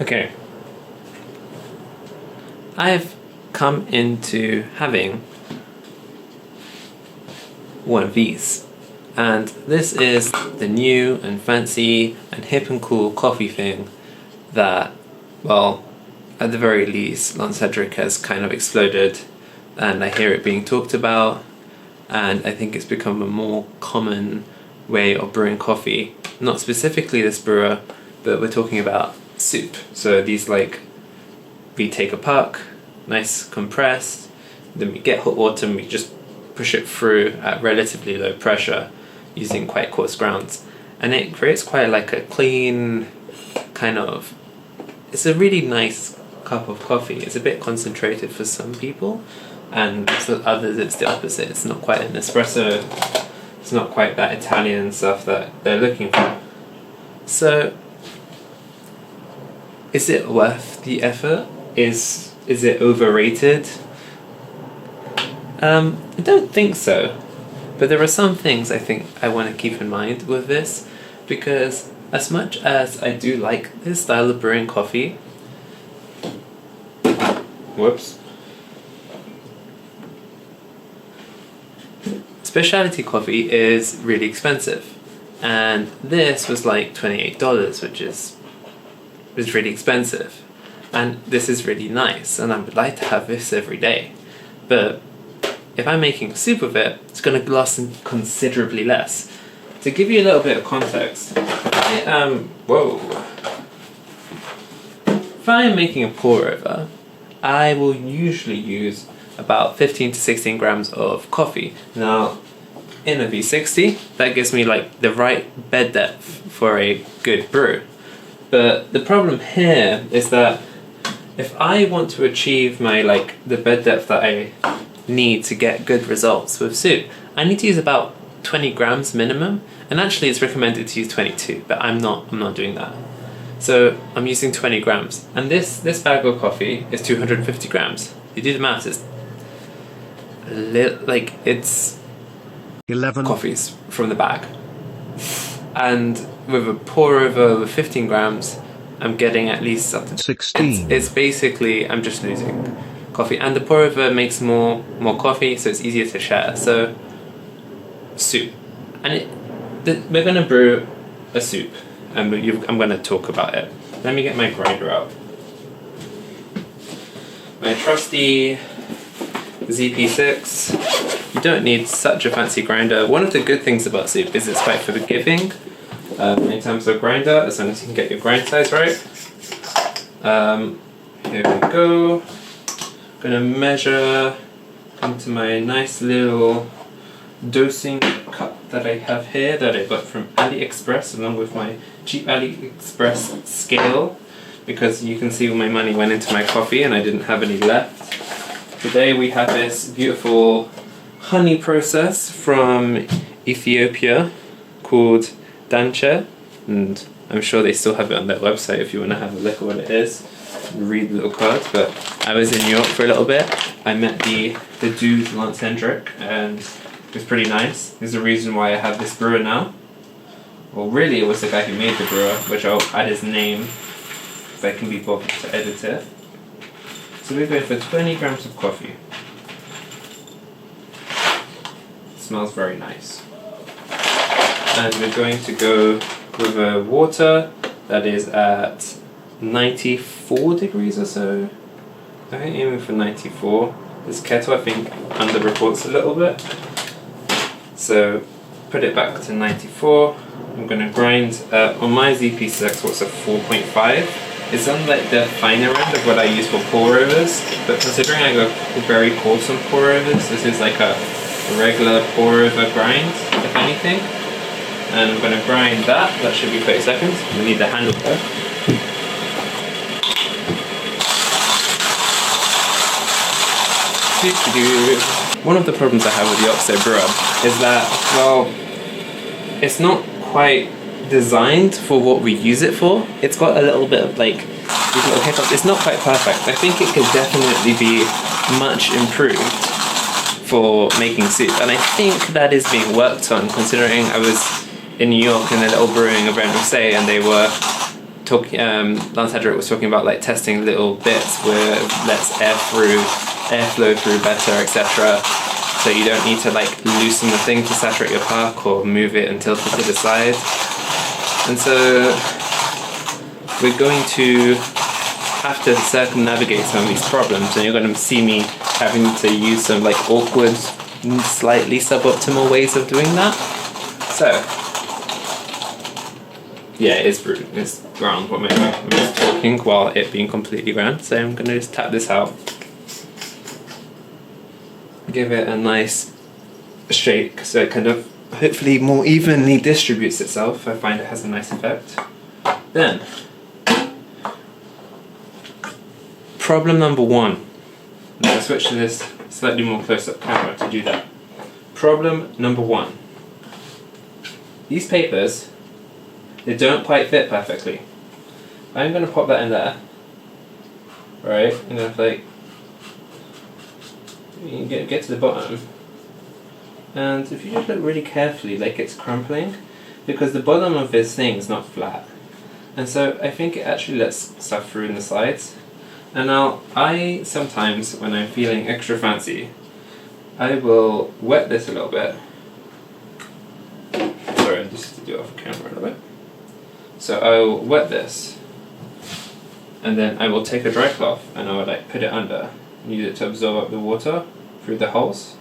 Okay. I've come into having one of these. And this is the new and fancy and hip and cool coffee thing that, well, at the very least, Lance Hedrick has kind of exploded, and I hear it being talked about, and I think it's become a more common way of brewing coffee. Not specifically this brewer, but we're talking about soup. So these, like, we take a puck, nice compressed, then we get hot water and we just push it through at relatively low pressure using quite coarse grounds, and it creates quite like a clean kind of, it's a really nice cup of coffee. It's a bit concentrated for some people, and for others it's the opposite. It's not quite an espresso, it's not quite that Italian stuff that they're looking for. So is it worth the effort? Is it overrated? I don't think so. But there are some things I think I want to keep in mind with this, because as much as I do like this style of brewing coffee, specialty coffee is really expensive, and this was like $28, which is really expensive, and this is really nice, and I would like to have this every day, but if I'm making soup of it, it's going to last considerably less. To give you a little bit of context, if I am making a pour over, I will usually use about 15 to 16 grams of coffee. Now, in a V60, that gives me like the right bed depth for a good brew. But the problem here is that if I want to achieve my the bed depth that I need to get good results with soup, I need to use about 20 grams minimum, and actually it's recommended to use 22, but I'm not doing that. So I'm using 20 grams, and this bag of coffee is 250 grams. You do the maths, it's 11 coffees from the bag, and with a pour over with 15 grams, I'm getting at least up to 16. It's basically, I'm just losing coffee, and the pour over makes more coffee, so it's easier to share. So soup, and we're gonna brew a soup, and I'm gonna talk about it. Let me get my grinder out. My trusty ZP6. You don't need such a fancy grinder. One of the good things about soup is it's quite forgiving in terms of grinder, as long as you can get your grind size right. Here we go. Gonna measure into my nice little dosing cup that I have here, that I got from AliExpress, along with my cheap AliExpress scale, because you can see all my money went into my coffee and I didn't have any left. Today we have this beautiful honey process from Ethiopia called Danche, and I'm sure they still have it on their website if you want to have a look at what it is. Read the little cards. But I was in New York for a little bit. I met the dude Lance Hedrick, and it was pretty nice. There's a reason why I have this brewer now. Well, really it was the guy who made the brewer, which I'll add his name if I can be bothered to edit it. So we're going for 20 grams of coffee. It smells very nice. And we're going to go with a water that is at 94 degrees or so. I think aiming for 94. This kettle I think under-reports a little bit. So put it back to 94. I'm going to grind on my ZP6, what's a 4.5. It's on the finer end of what I use for pour overs, but considering I go very coarse on pour overs, this is like a regular pour over grind, if anything. And I'm going to grind that. That should be 30 seconds. We need the handle though. One of the problems I have with the Oxo brewer is that, well, it's not quite designed for what we use it for. It's got a little bit of these little hiccups. It's not quite perfect. I think it could definitely be much improved for making soup, and I think that is being worked on, considering I was in New York in a little brewing of Say, and they were Lance Hedrick was talking about like testing little bits where it lets airflow through better, etc. So you don't need to like loosen the thing to saturate your puck or move it and tilt it to the side. And so we're going to have to circumnavigate some of these problems, and you're going to see me having to use some like awkward, slightly suboptimal ways of doing that. So yeah, it's ground. What am I doing? I'm just talking while it being completely round. So I'm going to just tap this out, give it a nice shake so it kind of hopefully more evenly distributes itself. I find it has a nice effect. Then problem number one. I'm going to switch to this slightly more close-up camera to do that. Problem number one. These papers, they don't quite fit perfectly. I'm going to pop that in there. Right? I'm going to like you get to the bottom. And if you just look really carefully, like it's crumpling, because the bottom of this thing is not flat. And so I think it actually lets stuff through in the sides. And now, I sometimes, when I'm feeling extra fancy, I will wet this a little bit. Sorry, just to do it off camera a little bit. So I will wet this, and then I will take a dry cloth and I will like put it under, and use it to absorb up the water through the holes,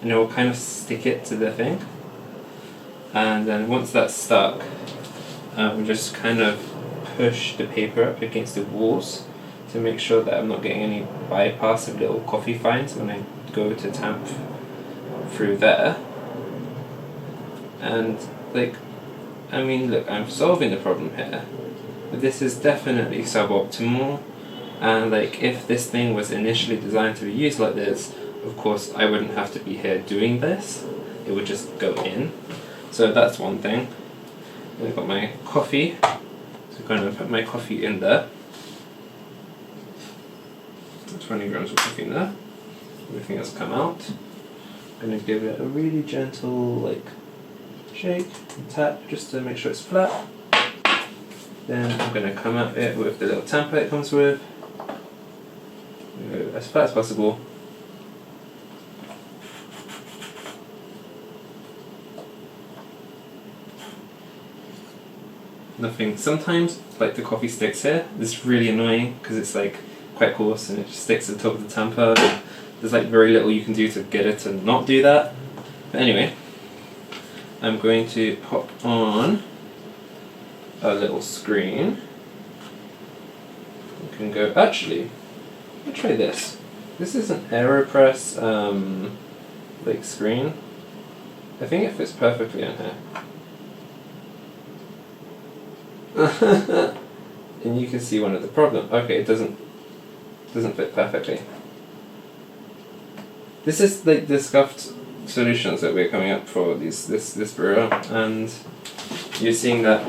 and it will kind of stick it to the thing. And then once that's stuck, we'll just kind of push the paper up against the walls to make sure that I'm not getting any bypass of little coffee fines when I go to tamp through there. And like, I mean, look, I'm solving the problem here, but this is definitely suboptimal. And like, if this thing was initially designed to be used like this, of course I wouldn't have to be here doing this. It would just go in. So that's one thing. I've got my coffee, so I'm going to put my coffee in there. 20 grams of coffee in there. Everything has come out. I'm going to give it a really gentle like shake and tap just to make sure it's flat. Then I'm going to come at it with the little tamper it comes with. Go as flat as possible. Nothing. Sometimes like the coffee sticks here. This is really annoying because it's like quite coarse and it just sticks at the top of the tamper. There's like very little you can do to get it to not do that. But anyway, I'm going to pop on a little screen. You can go, actually, let me try this. This is an AeroPress like screen. I think it fits perfectly on here. And you can see one of the problems. Okay, it doesn't fit perfectly. This is like the scuffed solutions that we're coming up for this brewer, and you're seeing that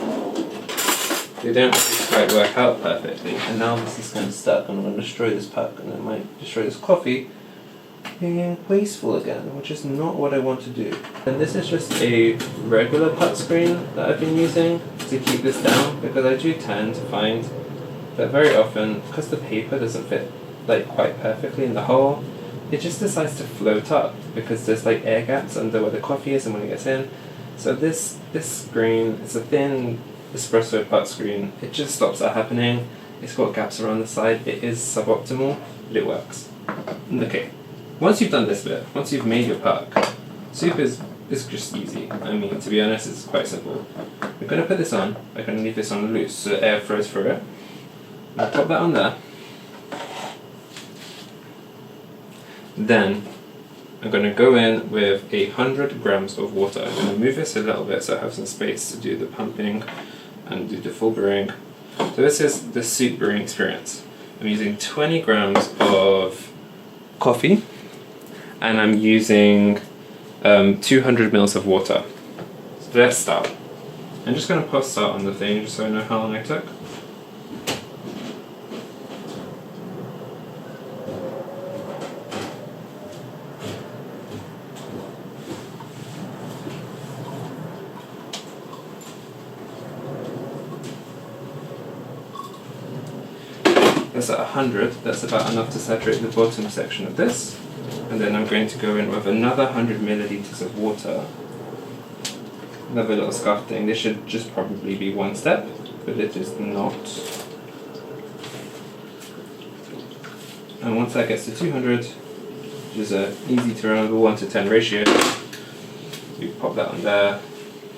they don't quite work out perfectly. And now this is kind of stuck, and I'm going to destroy this puck, and it might destroy this coffee, being wasteful again, which is not what I want to do. And this is just a regular puck screen that I've been using to keep this down, because I do tend to find that very often, because the paper doesn't fit like quite perfectly in the hole, it just decides to float up because there's like air gaps under where the coffee is and when it gets in. So this screen, it's a thin espresso puck screen, it just stops that happening. It's got gaps around the side. It is suboptimal, but it works. Okay, once you've done this bit, once you've made your puck, soup is just easy. I mean, to be honest, it's quite simple. We're going to put this on. I'm going to leave this on loose so air flows through it. I'll pop that on there. Then I'm going to go in with 100 grams of water. I'm going to move this a little bit so I have some space to do the pumping and do the full brewing. So this is the soup brewing experience. I'm using 20 grams of coffee, and I'm using 200 mils of water. So let's start. I'm just going to press start on the thing just so I know how long I took. That's at 100, that's about enough to saturate the bottom section of this. And then I'm going to go in with another 100 milliliters of water. Another little scuff thing. This should just probably be one step, but it is not. And once that gets to 200, which is an easy to remember 1 to 10 ratio, we pop that on there.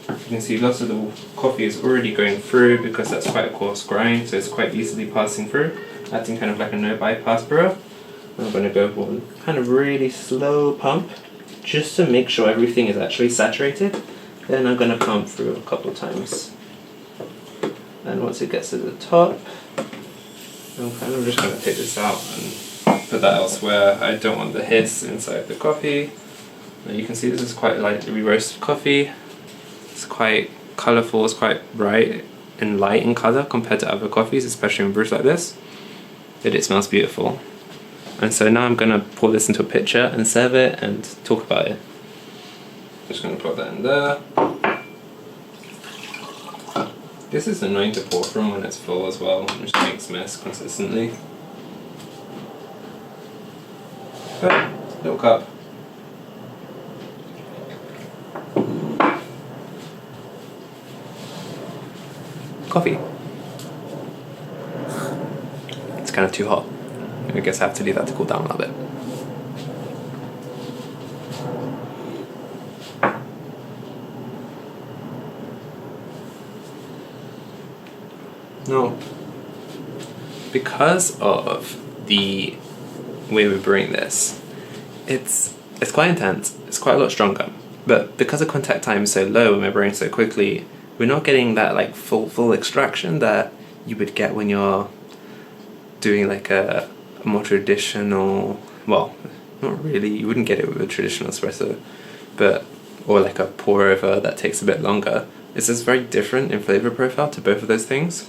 You can see lots of the coffee is already going through because that's quite a coarse grind, so it's quite easily passing through, acting kind of like a no bypass brewer. I'm going to go for one kind of really slow pump just to make sure everything is actually saturated. Then I'm going to pump through a couple of times. And once it gets to the top, I'm kind of just going to take this out and put that elsewhere. I don't want the hiss inside the coffee. Now you can see this is quite lightly roasted coffee. It's quite colourful, it's quite bright and light in colour compared to other coffees, especially in brews like this. But it smells beautiful. And so now I'm going to pour this into a pitcher and serve it and talk about it. Just going to put that in there. This is annoying to pour from when it's full as well, which makes mess consistently. But, little cup. Coffee. It's kind of too hot. I guess I have to leave that to cool down a little bit. No. Because of the way we're brewing this, it's quite intense, it's quite a lot stronger. But because the contact time is so low and we're brewing so quickly, we're not getting that like full extraction that you would get when you're doing like a more traditional, well, not really, you wouldn't get it with a traditional espresso, but, or like a pour over that takes a bit longer. It's just very different in flavor profile to both of those things.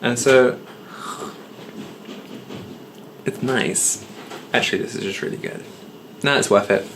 And so, it's nice. Actually, this is just really good. Nah, it's worth it.